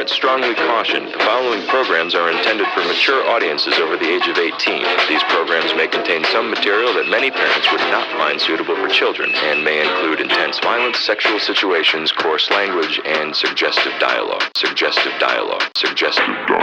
Parents strongly caution the following programs are intended for mature audiences over the age of 18. These programs may contain some material that many parents would not find suitable for children and may include intense violence, sexual situations, coarse language, and suggestive dialogue.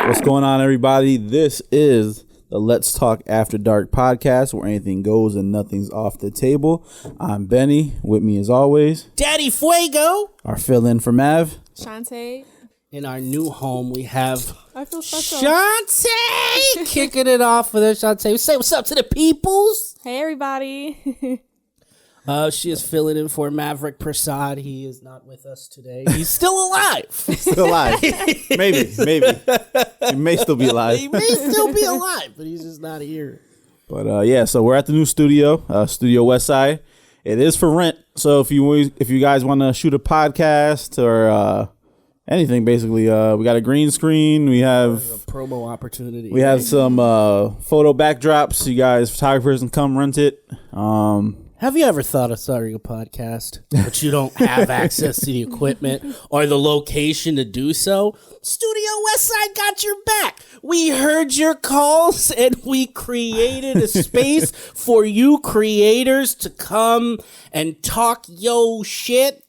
What's going on, everybody? This is the Let's Talk After Dark podcast, where anything goes and nothing's off the table. I'm Benny. With me, as always, Daddy Fuego. Our fill-in for Mav. Shantae. In our new home, we have I feel special. Shantae kicking it off with us. Shantae, say what's up to the peoples. Hey, everybody. She is filling in for Maverick Prasad. He is not with us today. He's still alive. Still alive. Maybe. He may still be alive. He may still be alive, but he's just not here. But yeah, so we're at the new studio, Studio Westside. It is for rent. So if you guys want to shoot a podcast or anything, basically, we got a green screen. We have a promo opportunity. We have some photo backdrops. You guys, photographers, can come rent it. Have you ever thought of starting a podcast, but you don't have access to the equipment or the location to do so? Studio Westside got your back. We heard your calls and we created a space for you creators to come and talk yo shit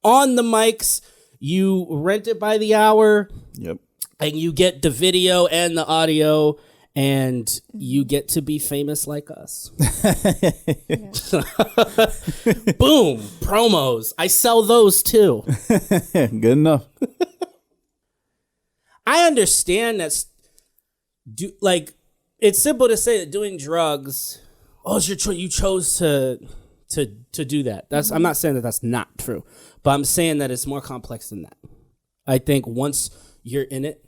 on the mics. You rent it by the hour. Yep. And you get the video and the audio. And you get to be famous like us. Boom. Promos. I sell those too. Good enough. I understand that's it's simple to say that doing drugs, you chose to do that. I'm not saying that that's not true, but I'm saying that it's more complex than that. I think once you're in it,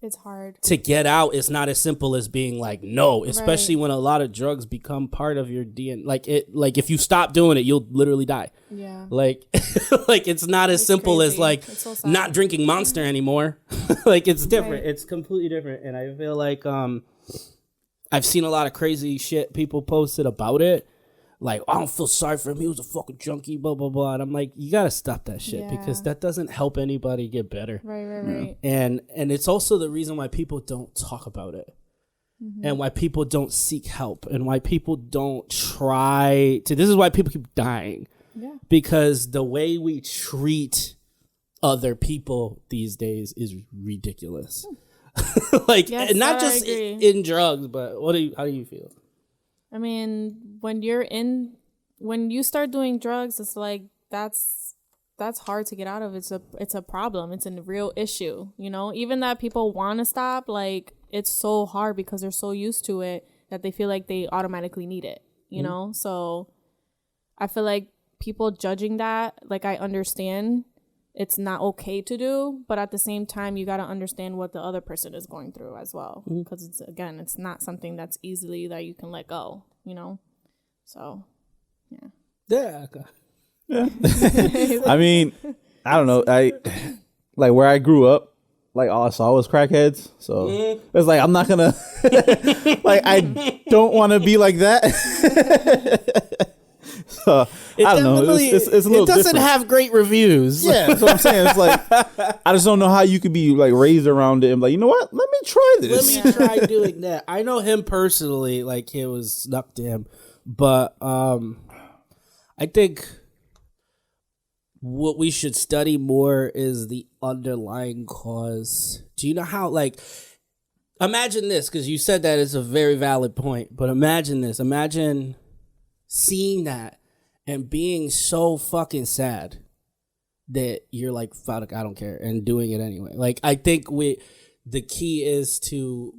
it's hard to get out. It's not as simple as being like, no, especially when a lot of drugs become part of your DNA. Like if you stop doing it, you'll literally die. Yeah. Like it's not as simple crazy. As so not drinking Monster anymore. It's different. Right. It's completely different. And I feel like I've seen a lot of crazy shit people posted about it. Like, I don't feel sorry for him. He was a fucking junkie, blah, blah, blah. And I'm like, you got to stop that shit because that doesn't help anybody get better. Right. And it's also the reason why people don't talk about it and why people don't seek help and why people don't try to. This is why people keep dying. Yeah. Because the way we treat other people these days is ridiculous. Yes, not just in drugs, but how do you feel? I mean, when you start doing drugs, it's like that's hard to get out of. It's a problem. It's a real issue. You know, even that people want to stop, like it's so hard because they're so used to it that they feel like they automatically need it. You know, so I feel like people judging that, like I understand it's not okay to do, but at the same time, you got to understand what the other person is going through as well. Because it's not something that's easily that you can let go, you know? So, yeah. Yeah. Yeah. I mean, I don't know. Like where I grew up, like all I saw was crackheads. So it's like, I'm not going to, like, I don't want to be like that. So, I don't know. It's a little It doesn't different. have great reviews. Yeah, that's what I'm saying. It's like, I just don't know how you could be like raised around it and like, you know what? Let me try this. Let me try doing that. I know him personally, like it was snuck to him. But I think what we should study more is the underlying cause. Do you know how, like, imagine this, because you said that is a very valid point, but imagine this. Imagine seeing that and being so fucking sad that you're like, fuck, I don't care, and doing it anyway. Like, I think the key is to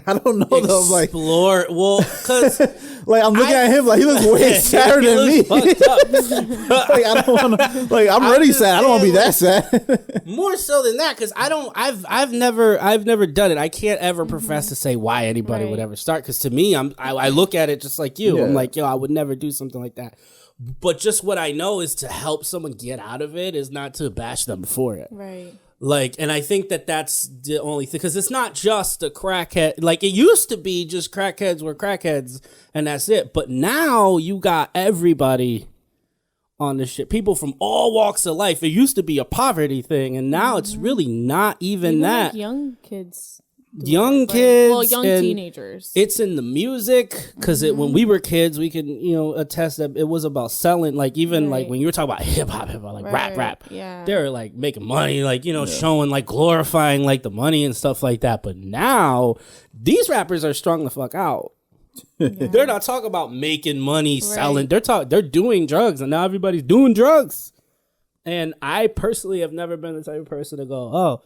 I don't know though. Like, explore. Well, because like I'm looking at him like he looks way sadder than me. Like I don't want to. Like I'm already sad. I don't want to be that sad. More so than that, because I don't. I've never done it. I can't ever profess to say why anybody would ever start. Because to me, I look at it just like you. Yeah. I'm like, yo, I would never do something like that. But just what I know is to help someone get out of it is not to bash them for it. Right. Like, and I think that's the only thing, because it's not just a crackhead. Like, it used to be just crackheads were crackheads and that's it. But now you got everybody on this shit. People from all walks of life. It used to be a poverty thing, and now it's really not even that. Like young kids. Young kids, young teenagers. It's in the music because when we were kids, we can attest that it was about selling. Like even like when you were talking about hip hop, like rap. Yeah, they were like making money, like showing like glorifying like the money and stuff like that. But now these rappers are strung the fuck out. Yeah. They're not talking about making money selling. They're doing drugs, and now everybody's doing drugs. And I personally have never been the type of person to go, oh,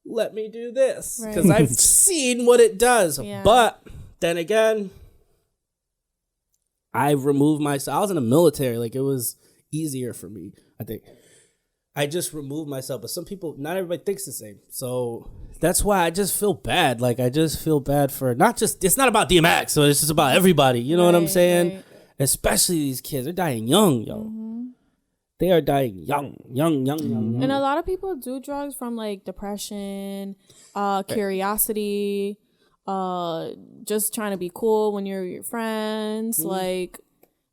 let me do this, because I've seen what it does. Yeah. But then again, I've removed myself. I was in the military. Like, it was easier for me, I think. I just removed myself. But some people, not everybody thinks the same. So that's why I just feel bad. Like, I just feel bad for it's not about DMX. So it's just about everybody. You know what I'm saying? Right. Especially these kids. They're dying young, yo. Mm-hmm. They are dying young. And a lot of people do drugs from like depression, curiosity, just trying to be cool when you're with your friends. Like,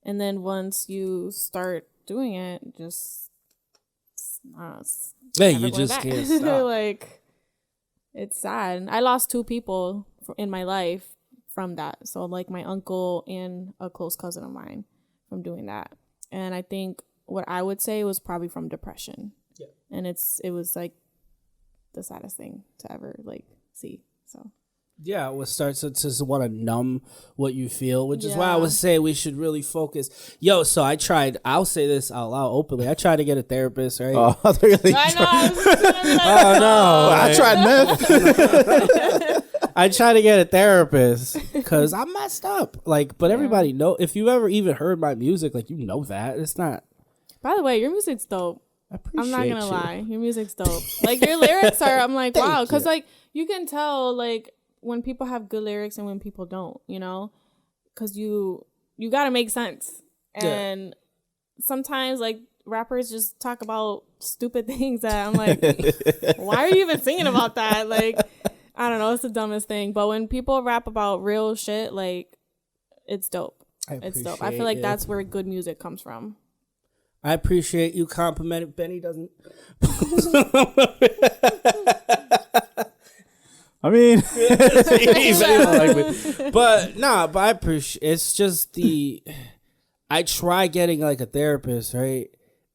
and then once you start doing it, just you just can't stop. Like, it's sad. I lost 2 people in my life from that. So like my uncle and a close cousin of mine from doing that. And I think what I would say was probably from depression. Yeah. And it was like the saddest thing to ever like see. So yeah, it starts to just want to numb what you feel, which is why I would say we should really focus. Yo, so I'll say this out loud openly. I tried to get a therapist, right? Oh, I tried meth. I try to get a therapist because I messed up. Like, but everybody know, if you ever even heard my music, like, you know that. It's not. By the way, your music's dope. I'm not gonna lie, your music's dope. Like, your lyrics are, I'm like, wow, because like you can tell like when people have good lyrics and when people don't, because you gotta make sense. And sometimes like rappers just talk about stupid things that I'm like, why are you even singing about that? Like, I don't know, it's the dumbest thing. But when people rap about real shit, like, it's dope. It's dope. I feel like that's where good music comes from. I appreciate you complimenting. Benny doesn't. I mean, but I appreciate. It's just I try getting like a therapist, right?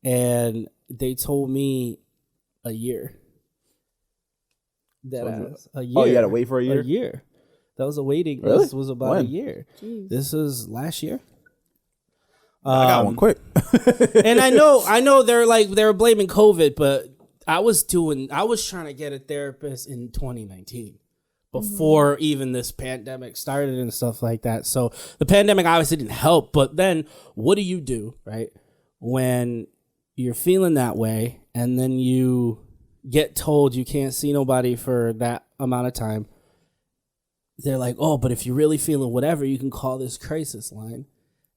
And they told me a year. A year. Oh, you gotta wait for a year. A year. That was a waiting. Really? This was about a year. Jeez. This was last year. I got one quick. And I know they were blaming COVID, but I was trying to get a therapist in 2019 before even this pandemic started and stuff like that. So the pandemic obviously didn't help, but then what do, right? When you're feeling that way and then you get told you can't see nobody for that amount of time. They're like, oh, but if you're really feeling whatever, you can call this crisis line.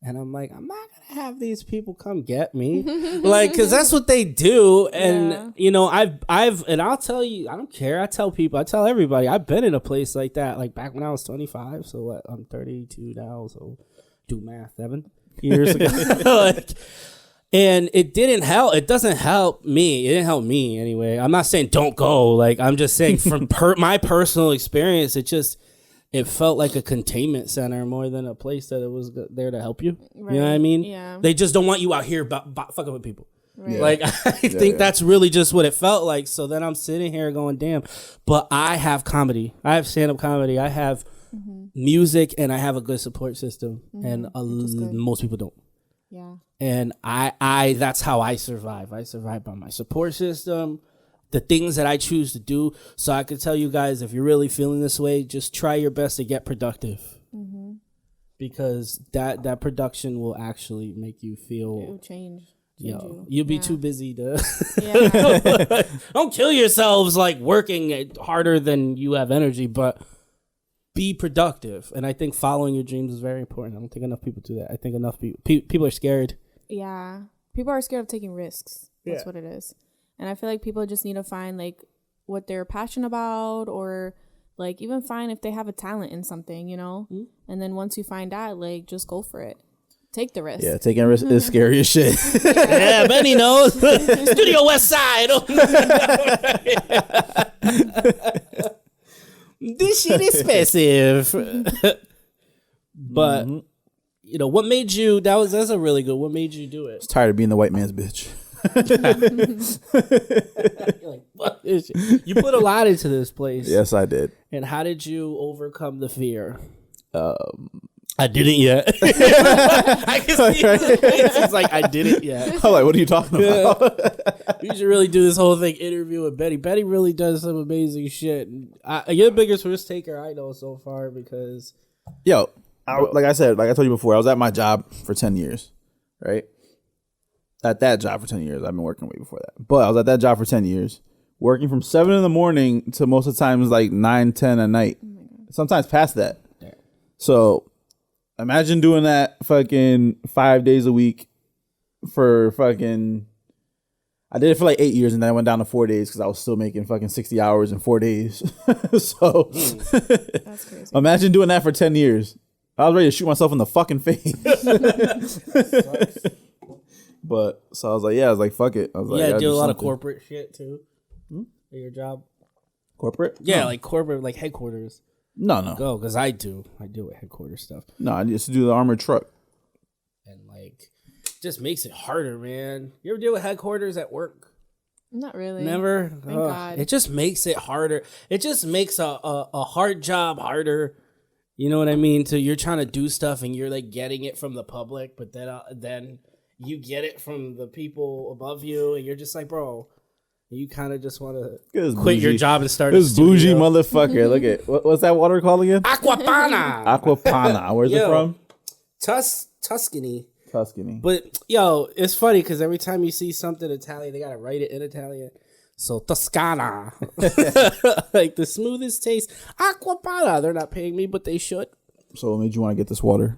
And I'm like, I'm not going to have these people come get me. Like, because that's what they do. And, and I'll tell you, I don't care. I tell everybody, I've been in a place like that, like back when I was 25. So what? I'm 32 now. So do math, 7 years ago. And it didn't help. It doesn't help me. It didn't help me anyway. I'm not saying don't go. Like, I'm just saying from my personal experience, it felt like a containment center more than a place that it was there to help you. Right. You know what I mean? Yeah. They just don't want you out here fucking with people. Right. Yeah. Like, I think that's really just what it felt like. So then I'm sitting here going, damn. But I have comedy. I have stand-up comedy. I have music, and I have a good support system. And most people don't. Yeah. And I that's how I survive. I survive by my support system, the things that I choose to do. So I could tell you guys, if you're really feeling this way, just try your best to get productive. Because that production will actually make you feel... It will change. You'll be too busy to... Don't kill yourselves like working harder than you have energy, but be productive. And I think following your dreams is very important. I don't think enough people do that. I think enough people are scared. Yeah. People are scared of taking risks. That's what it is. And I feel like people just need to find like what they're passionate about, or like even find if they have a talent in something, And then once you find out, like, just go for it. take the risk. Yeah, taking a risk is scary as shit. Yeah, Benny knows. Studio Westside. This shit is expensive. But you know, what made you? That's a really good. What made you do it? Tired of being the white man's bitch. You're like, what is it? You put a lot into this place. Yes, I did. And how did you overcome the fear? I didn't yet. I can see his face. It's like, I didn't yet. I'm like, what are you talking about? You should really do this whole thing, interview with Betty. Betty really does some amazing shit. You're the biggest risk taker I know so far because... Yo, like I told you before, I was at my job for 10 years, right? At that job for 10 years. I've been working way before that. But I was at that job for 10 years, working from 7 in the morning to most of the times like 9, 10 at night. Sometimes past that. Yeah. So imagine doing that fucking 5 days a week for fucking... I did it for like 8 years and then I went down to 4 days because I was still making fucking 60 hours in 4 days. So That's crazy. Imagine doing that for 10 years. I was ready to shoot myself in the fucking face. But so I was like, fuck it. I was like, yeah, I do a lot of something. corporate shit too. At your job. Corporate? Yeah, No. like corporate, like headquarters. No. Go, because I do it headquarters stuff, No, I used to do the armored truck. and like, just makes it harder, man. You ever deal with headquarters at work? Not really. Never. Thank God. It just makes it harder. It just makes a hard job harder. You know what I mean? So you're trying to do stuff and you're like getting it from the public, but then you get it from the people above you, and you're just like, bro, you kind of just want to quit your job and start. This bougie motherfucker. Look at what's that water called again? Aquapana. Aquapana. Where's it from? Tuscany. Tuscany. But yo, it's funny because every time you see something Italian, they gotta write it in Italian. So Toscana, like the smoothest taste. Aquapana. They're not paying me, but they should. So what made you want to get this water?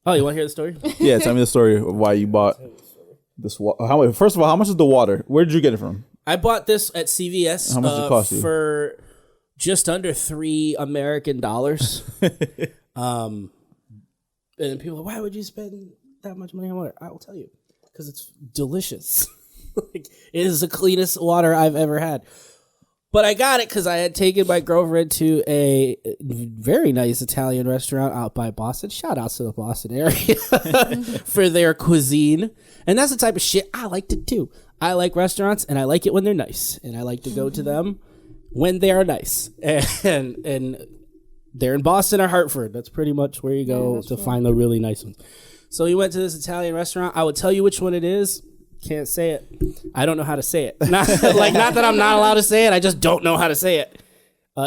Oh, you want to hear the story? Yeah, tell me the story of why you bought this water. First of all, how much is the water? Where did you get it from? I bought this at CVS. How much did it cost you? For just under $3 American. And people are like, why would you spend that much money on water? I will tell you, because it's delicious. Like, it is the cleanest water I've ever had. But I got it because I had taken my girlfriend to a very nice Italian restaurant out by Boston. Shout out to the Boston area for their cuisine. And that's the type of shit I like to do. I like restaurants and I like it when they're nice. And I like to go to them when they are nice. And they're in Boston or Hartford. That's pretty much where you go to find the really nice ones. So we went to this Italian restaurant. I would tell you which one it is. Can't say it. I don't know how to say it. Not that I'm not allowed to say it. I just don't know how to say it.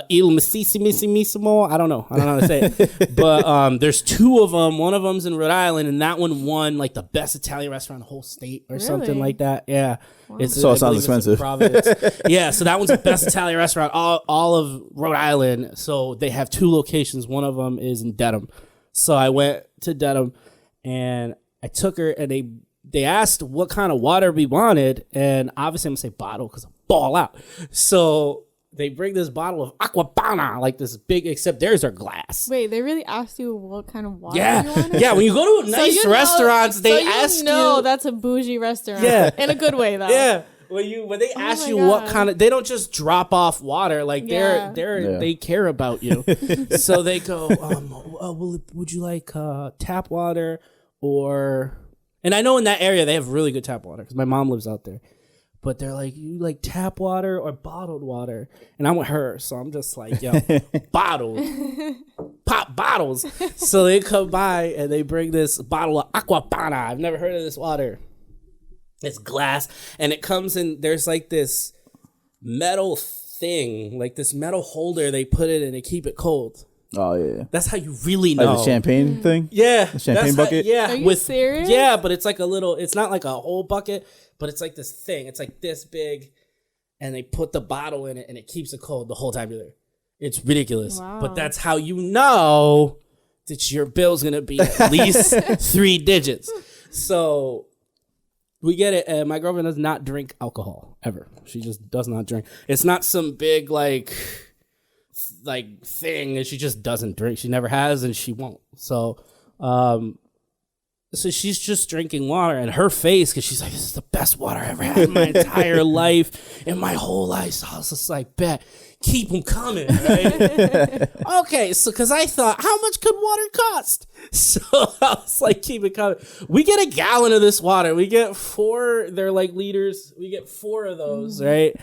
Il Mississimo. I don't know how to say it. But there's two of them. One of them's in Rhode Island, and that one won like the best Italian restaurant in the whole state or something like that. Yeah. Wow. So it sounds expensive. Yeah, so that one's the best Italian restaurant all of Rhode Island. So they have two locations. One of them is in Dedham. So I went to Dedham, and I took her, and they asked what kind of water we wanted, and obviously I'm gonna say bottle because I ball out. So they bring this bottle of Aquapana, like this big, except theirs are glass. Wait, they really asked you what kind of water Yeah, you wanted? yeah. When you go to nice restaurants, they ask you. That's a bougie restaurant. Yeah. In a good way though. Yeah. When they ask my you God. what kind of, they don't just drop off water. Like they care about you. So they go, would you like tap water or? And I know in that area they have really good tap water because my mom lives out there. But they're like, you like tap water or bottled water? And I'm with her, so I'm just like, yo, bottled. Pop bottles. So they come by and they bring this bottle of Aquapana. I've never heard of this water. It's glass. And it comes in, there's like this metal thing, like this metal holder they put it in to keep it cold. Oh, yeah. That's how you really know. Like the champagne thing? Yeah. The champagne bucket? Yeah. Are you serious? Yeah, but it's like a little, it's not like a whole bucket, but it's like this thing. It's like this big, and they put the bottle in it, and it keeps it cold the whole time you're there. It's ridiculous. Wow. But that's how you know that your bill's going to be at least 3 digits. So we get it, and my girlfriend does not drink alcohol, ever. She just does not drink. It's not some big, like thing that she just doesn't drink. She never has, and she won't. So So she's just drinking water, and her face, because she's like, this is the best water I ever had in my entire life, in my whole life. So I was just like, bet, keep them coming, right? Okay, so because I thought, how much could water cost? So I was like, keep it coming. We get a gallon of this water. We get 4, they're like liters. We get 4 of those, right?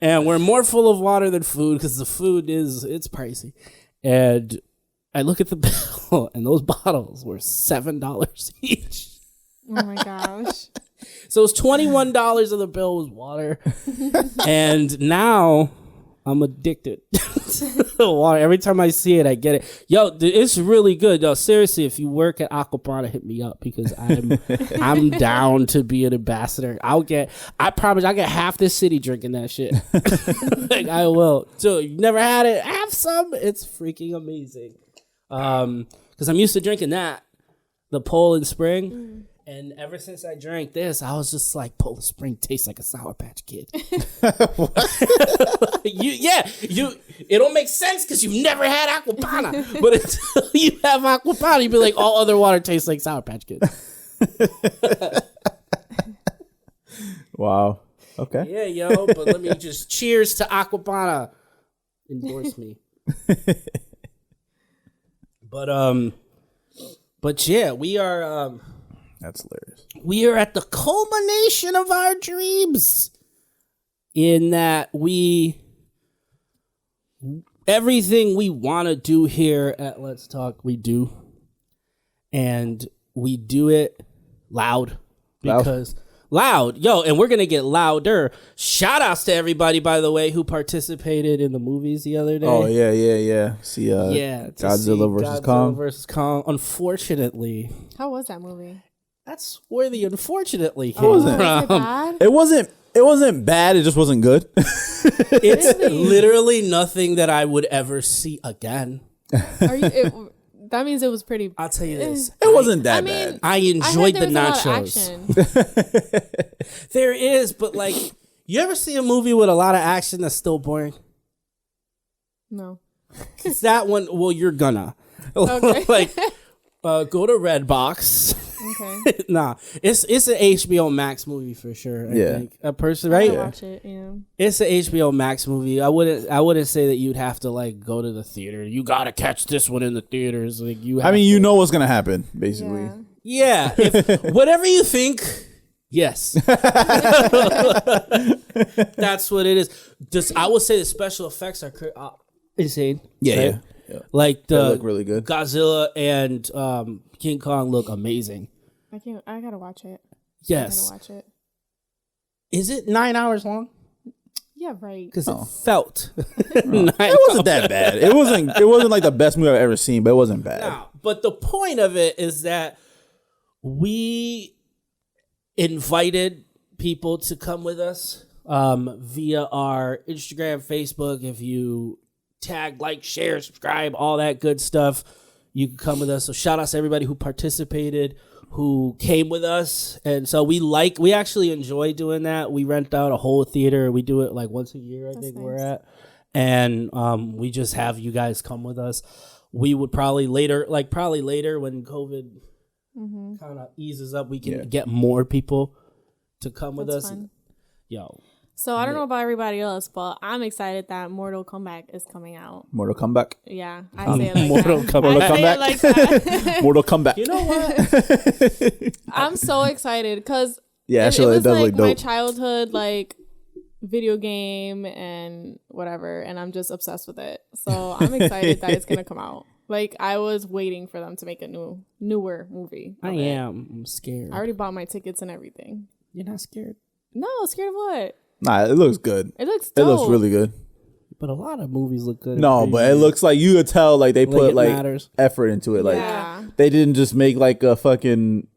And we're more full of water than food because the food it's pricey. And I look at the bill, and those bottles were $7 each. Oh my gosh. So it's $21 of the bill was water. And now I'm addicted to water. Every time I see it, I get it. Yo, it's really good. Yo, seriously, if you work at Aquaponics, hit me up because I'm down to be an ambassador. I promise I'll get half this city drinking that shit. Like I will. So you never had it? Have some. It's freaking amazing. Because I'm used to drinking that, the Poland Spring, and ever since I drank this, I was just like, Poland Spring tastes like a Sour Patch Kid. It don't make sense because you've never had Aquapana, but until you have Aquapana, you be like, all other water tastes like Sour Patch Kid. Wow. Okay. Yeah, yo, but let me just cheers to Aquapana. Endorse me. But yeah, we are That's hilarious. we are at the culmination of our dreams in that everything we want to do here at Let's Talk, we do. And we do it loud. Because loud. Yo, and we're going to get louder. Shout outs to everybody, by the way, who participated in the movies the other day. Oh, yeah. See, Godzilla versus Kong. Unfortunately, How was that movie? that's where the unfortunately came wasn't. from. Was it bad? It wasn't bad. It just wasn't good. It's literally nothing that I would ever see again. That means it was pretty. I'll tell you this. It wasn't that I mean, bad. I enjoyed the there was a lot of nachos. action. There is, but like, you ever see a movie with a lot of action that's still boring? No. It's that one. Well, you're gonna. Okay. Like, go to Redbox. Okay. Nah, it's an HBO Max movie for sure. I think. A person, right? I'll watch it. Yeah. It's an HBO Max movie. I wouldn't say that you'd have to like go to the theater. You gotta catch this one in the theaters. Like you. You know what's gonna happen, basically. Yeah. Yeah. If whatever you think, yes. That's what it is. I would say the special effects are insane. Yeah. Like They look really good. Godzilla and King Kong look amazing. I gotta watch it. Yes. I gotta watch it. Is it 9 hours long? Yeah, right. Because it felt. It wasn't that bad. It wasn't like the best movie I've ever seen, but it wasn't bad. No, but the point of it is that we invited people to come with us via our Instagram, Facebook. If you tag, like, share, subscribe, all that good stuff, you can come with us. So shout out to everybody who participated, who came with us. And so we actually enjoy doing that. We rent out a whole theater. We do it like once a year, I think we're at. And we just have you guys come with us. We would probably later when COVID kind of eases up, we can get more people to come with us. Fun. Yo. So I don't know about everybody else, but I'm excited that Mortal Kombat is coming out. Mortal Kombat. Yeah, I say it like Mortal that. Kombat. I say it like that. Mortal Kombat. You know what? I'm so excited because Yeah, it actually, was it does like look dope. my childhood like video game and whatever, and I'm just obsessed with it. So I'm excited that it's gonna come out. Like I was waiting for them to make a newer movie. I am. I'm scared. I already bought my tickets and everything. You're not scared? No, scared of what? Nah, it looks good. It looks It dope. looks really good. But a lot of movies look good. No, but it looks like you could tell like they put it like matters. effort into it. Like Yeah. they didn't just make like a fucking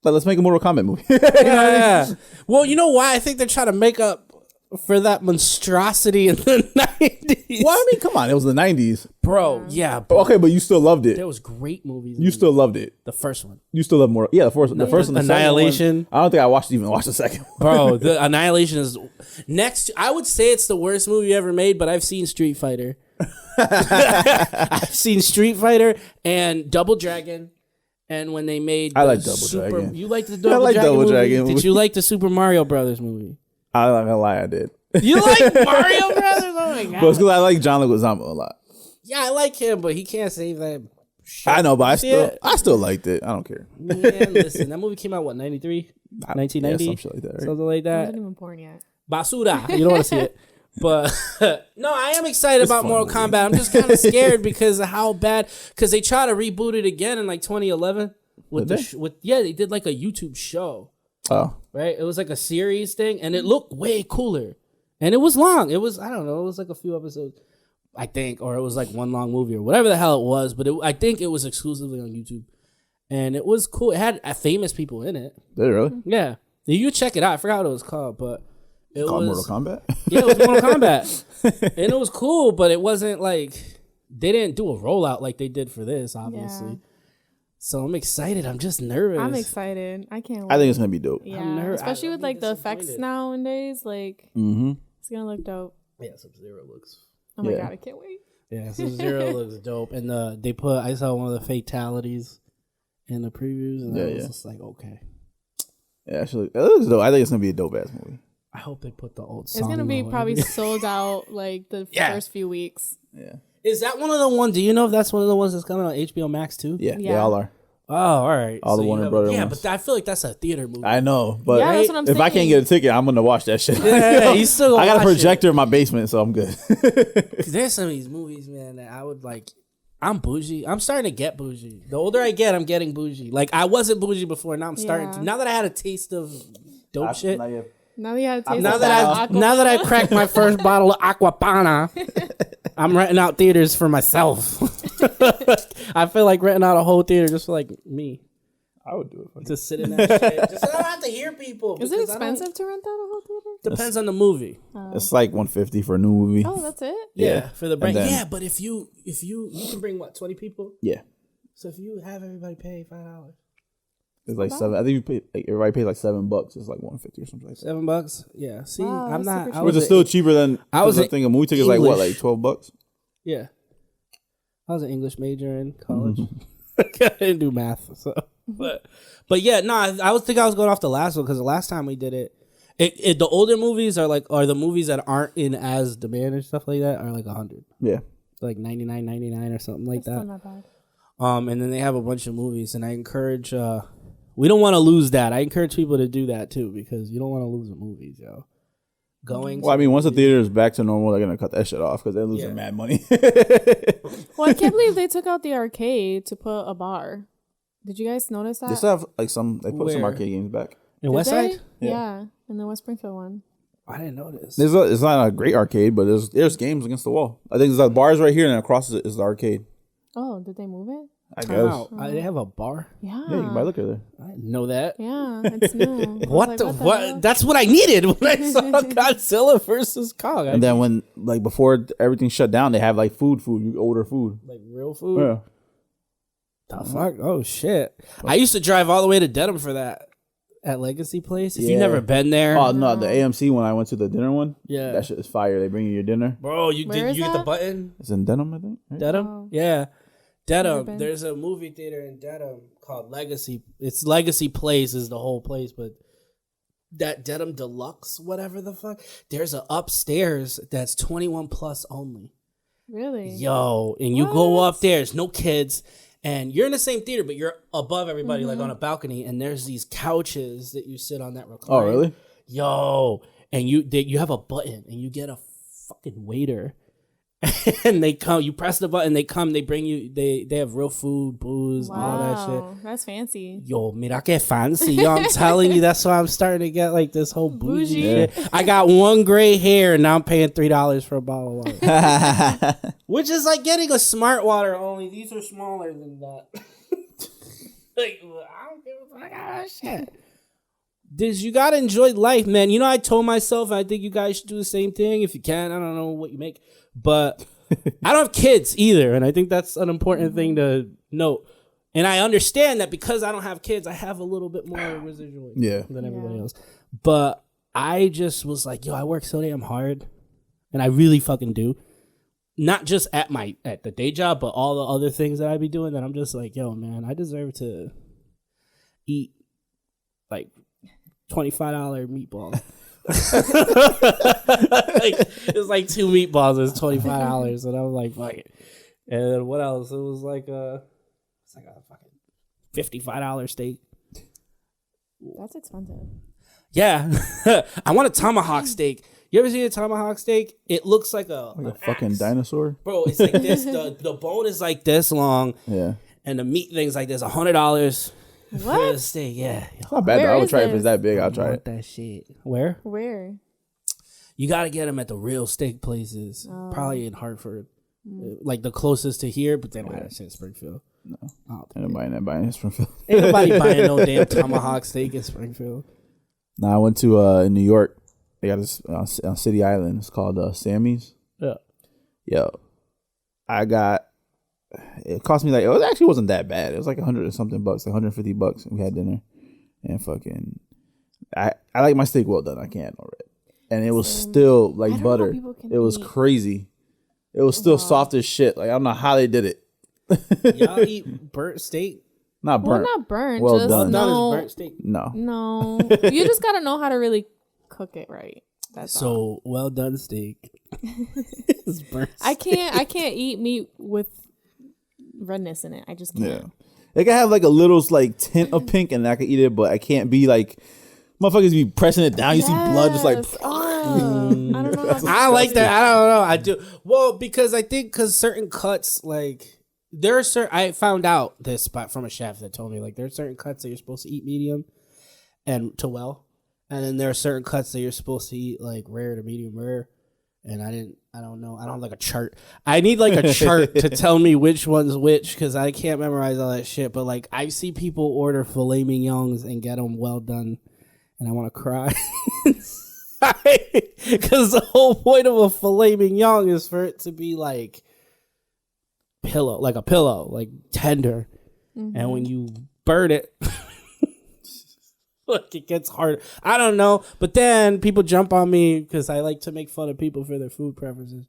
like let's make a Mortal Kombat movie. Yeah. Well, you know why? I think they're trying to make up for that monstrosity in the 90s. Well, I mean, come on, it was the 90s. Bro, yeah. Okay, but you still loved it. There was great movies. You still loved it. The first one. You still love more. Yeah, the first and the second Annihilation. one, I don't think I even watched the second one. Bro, the Annihilation is next. I would say it's the worst movie ever made, but I've seen Street Fighter. I've seen Street Fighter and Double Dragon And when they made I like Double Dragon. You like the Double I like Dragon Double movie? Dragon Did you like the Super Mario Brothers movie? I'm not gonna lie, I did. You like Mario Brothers? Oh my god! But it's because I like John Leguizamo a lot. Yeah, I like him, but he can't save that. I know, but Yeah. I still liked it. I don't care. Man, listen, that movie came out, what, 93? 1990? Yeah, some shit like that, right? Something like I that. wasn't even born yet. Basura. You don't want to see it. But no, I am excited about fun Mortal movie. Kombat. I'm just kind of scared because of how bad. Because they try to reboot it again in like 2011. They did like a YouTube show. Oh, Right? It was like a series thing, and it looked way cooler. And it was long. It was, I don't know, it was like a few episodes, I think, or it was like one long movie or whatever the hell it was. But I think it was exclusively on YouTube. And it was cool. It had famous people in it. did it really? Yeah. You check it out. I forgot what it was called, but it Called was Mortal Kombat? Yeah, it was Mortal Kombat. And it was cool, but it wasn't like they didn't do a rollout like they did for this, obviously. Yeah. So I'm excited. I'm just nervous. I'm excited. I can't wait. I think it's gonna be dope. Yeah, nervous. especially I'm with like the effects disappointed. nowadays. Like, Mm-hmm. it's gonna look dope. Yeah, Sub-Zero looks. Oh my Yeah. god, I can't wait. Yeah, Sub-Zero looks dope. And I saw one of the fatalities in the previews, and I was just like, okay. Yeah, actually, it looks dope. I think it's gonna be a dope ass movie. I hope they put the old song. It's gonna be on. probably sold out like the Yeah. first few weeks. Yeah, Is that one of the ones? Do you know if that's one of the ones that's coming on HBO Max too? yeah, they Yeah. all are. Oh, all right. All the you Warner have- Brother Yeah, ones. but I feel like that's a theater movie. I know, but Yeah, that's what I'm if I can't saying. get a ticket, I'm gonna watch that shit. Yeah, you still I got a watch it. projector in my basement, so I'm good. 'Cause there's some of these movies, man, that I would like. I'm bougie. I'm starting to get bougie. The older I get, I'm getting bougie. Like I wasn't bougie before. Now I'm starting to. Now that I had a taste of dope shit. Now you had to taste Now of that I cracked my first bottle of Aquapana, I'm renting out theaters for myself. I feel like renting out a whole theater just for like me. I would do it. Just sit in that shit. Just so I don't have to hear people. Is it because I don't- expensive to rent out a whole theater? Depends on the movie. It's like $150 for a new movie. Oh, that's it. Yeah, for the break. And then- Yeah, but if you can bring what 20 people. Yeah, So if you have everybody pay $5. it's like $7. I think you pay. Like, everybody pays like $7. It's like $150 or something like that. $7. Yeah. See, Wow, I'm that's not. super I cheap. Which was is still cheaper than I was I think a movie ticket is like what, English. like $12. Yeah. I was an English major in college. Mm-hmm. I didn't do math, so but yeah, no, I was going off the last one because the last time we did it, the older movies are the movies that aren't in as demand and stuff like that are like 100, Yeah, like 99.99 or something like That's still that. not bad. And then they have a bunch of movies, and I encourage. We don't want to lose that. I encourage people to do that too because you don't want to lose the movies, yo. Going. well, I mean, once the theater is back to normal, they're gonna cut that shit off because they're losing Yeah. mad money. Well, I can't believe they took out the arcade to put a bar. Did you guys notice that? They still have like they put some Where? arcade games back. in Did Westside. they? Yeah. Yeah, in the West Springfield one. I didn't notice. It's not a great arcade, but there's games against the wall. I think there's the bars right here, and then across it is the arcade. Oh, did they move it? I Time guess. out. They have a bar. Yeah. Yeah, you can buy liquor there. I didn't know that. Yeah, it's new. I was What like, the hell? what? That's what I needed when I saw Godzilla versus Kong. And then when like before everything shut down, they have like food. You order food. like real food. Yeah. The fuck? Oh shit! I used to drive all the way to Dedham for that at Legacy Place. If Yeah. you've never been there, Oh no, the AMC when I went to the dinner one. Yeah. that shit is fire. They bring you your dinner. bro, you Where is get the that? button? It's in Denham, I think. Right? Dedham, Oh. yeah, Never Dedham. been. There's a movie theater in Dedham called Legacy. It's Legacy Place is the whole place, but that Dedham Deluxe, whatever the fuck. There's a upstairs that's 21 plus only. Really? Yo, and you go What? up there, there's no kids, and you're in the same theater, but you're above everybody, like Mm-hmm. on a balcony, and there's these couches that you sit on that recline. Oh really? Yo, and you have a button, and you get a fucking waiter, and they come, you press the button, they come, they bring you, they have real food, booze, all that shit. Wow, that's fancy. Yo, mira que fancy. Yo, I'm telling you, that's why I'm starting to get like this whole bougie Bougie. shit. I got one gray hair and now I'm paying $3 for a bottle of water. Which is like getting a smart water, only these are smaller than that. Like, I don't give a fuck about that shit. You gotta enjoy life, man. You know, I told myself, I think you guys should do the same thing if you can. I don't know what you make, but I don't have kids either, and I think that's an important thing to note. And I understand that because I don't have kids, I have a little bit more residual Yeah. than everybody Yeah. else. But I just was like, yo, I work so damn hard, and I really fucking do, not just at the day job, but all the other things that I be doing that I'm just like, yo, man, I deserve to eat like $25 meatballs. Like, it's like 2 meatballs is $25, and I was like, fuck it. And then what else? It was like a fucking $55 steak. That's expensive. Yeah, I want a tomahawk steak. You ever see a tomahawk steak? It looks like a fucking dinosaur, bro. It's like this. The bone is like this long. Yeah, and the meat thing's like this. $100. What? For the steak? Yeah. It's not bad. Though. I would try it if it's that big. I'll try it. That shit. Where? You gotta get them at the real steak places. Probably in Hartford, like the closest to here. But they don't have that shit in Springfield. No, ain't nobody buying in Springfield. Ain't nobody buying no damn tomahawk steak in Springfield. Nah, I went to in New York. They got this on City Island. It's called Sammy's. Yeah. Yo, it cost me like, it actually wasn't that bad. It was like $100 and something bucks, like $150. We had dinner, and fucking, I like my steak well done. I can't no red, and it was still like butter. It was crazy. It was still soft as shit. Like I don't know how they did it. Y'all eat burnt steak? Not burnt. Well, not burnt. Well just done. Not as burnt steak. No. You just gotta know how to really cook it right. That's so all. Well done steak. It's burnt. I can't eat meat with redness in it. I just can't. Yeah. It can have like a little like tint of pink, and I can eat it, but I can't be like motherfuckers be pressing it down. You see blood just like. I don't know. I like that. I don't know. I do. Well, because I think certain cuts like. There are certain. I found out this from a chef that told me like there are certain cuts that you're supposed to eat medium and to well, and then there are certain cuts that you're supposed to eat like rare to medium rare. And I don't know. I don't have like a chart. I need like a chart to tell me which one's which because I can't memorize all that shit. But like I see people order filet mignons and get them well done, and I want to cry because the whole point of a filet mignon is for it to be like. Like a pillow, like tender, and when you burn it, like it gets hard. I don't know, but then people jump on me because I like to make fun of people for their food preferences,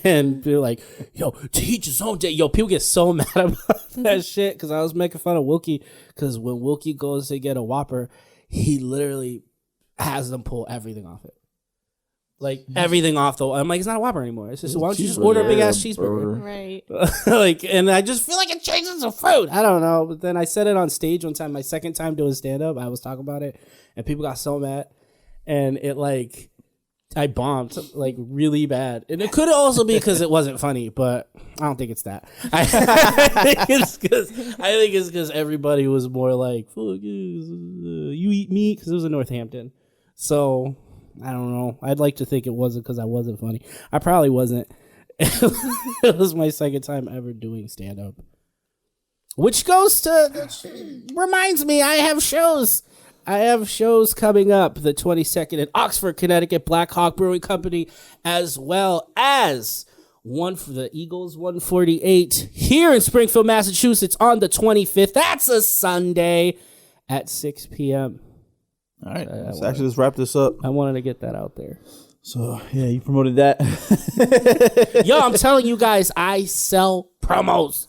and they're like, "Yo, to each his own day." Yo, people get so mad about that shit because I was making fun of Wilkie because when Wilkie goes to get a Whopper, he literally has them pull everything off it. Like everything off though. I'm like, it's not a Whopper anymore. It's just why don't you just order a big ass cheeseburger? Right. Like, and I just feel like it changes the food. I don't know. But then I said it on stage one time, my second time doing stand up. I was talking about it, and people got so mad, and it like I bombed like really bad. And it could also be because it wasn't funny, but I don't think it's that. I think it's because everybody was more like, "Fuck you eat meat," because it was in Northampton, so. I don't know. I'd like to think it wasn't because I wasn't funny. I probably wasn't. It was my second time ever doing stand-up. Which reminds me, I have shows. I have shows coming up the 22nd in Oxford, Connecticut, Black Hawk Brewing Company, as well as one for the Eagles 148 here in Springfield, Massachusetts on the 25th. That's a Sunday at 6 p.m. All right, let's actually just wrap this up. I wanted to get that out there. So, yeah, you promoted that. Yo, I'm telling you guys, I sell promos.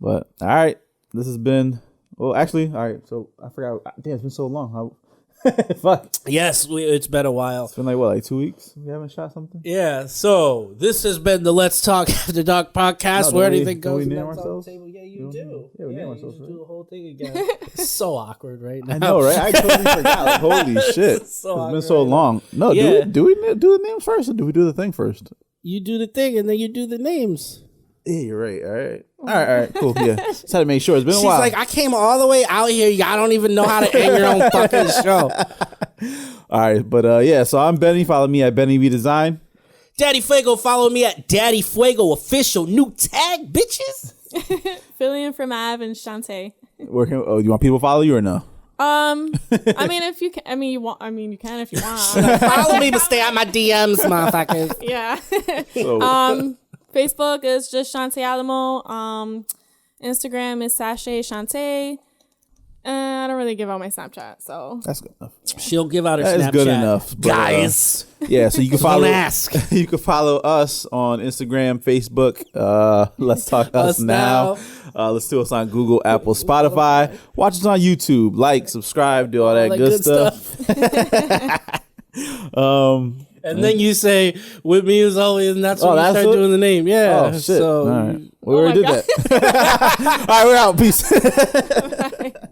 But, all right, this has been, well, actually, all right, so I forgot. Damn, it's been so long. Fuck. Yes, it's been a while. It's been like 2 weeks? We haven't shot something? Yeah, so this has been the Let's Talk After Dark podcast where anything goes. Do we name ourselves? Yeah, you do. Yeah, we name ourselves. You do the whole thing again. It's so awkward right now. I know, right? I totally forgot. Like, holy shit. It's been so long. No, yeah. do we do the names first or do we do the thing first? You do the thing and then you do the names. Yeah, you're right. All right, cool. Yeah, just had to make sure. It's been a while. She's like, I came all the way out here. Y'all don't even know how to end your own fucking show. All right, but yeah, so I'm Benny. Follow me at Benny V Design. Daddy Fuego, follow me at Daddy Fuego Official. New tag, bitches. Filling from Av and Shantae. You want people to follow you or no? I mean, if you can, you can if you want. Follow me, but stay out my DMs, motherfuckers. Yeah. So, Facebook is just Shantae Alamo. Instagram is Sashay Shantae. I don't really give out my Snapchat, so That's good enough. She'll give out her That Snapchat. is good enough, but, guys. Yeah, so you can follow. Don't ask. You can follow us on Instagram, Facebook. Let's talk us now. Listen to us on Google, Apple, Spotify. Watch us on YouTube. Like, subscribe, do all that good stuff. And then you say, with me as always, and that's when you start doing the name. Yeah. Oh, shit. So, all right. We already did that. All right, we're out. Peace. Bye.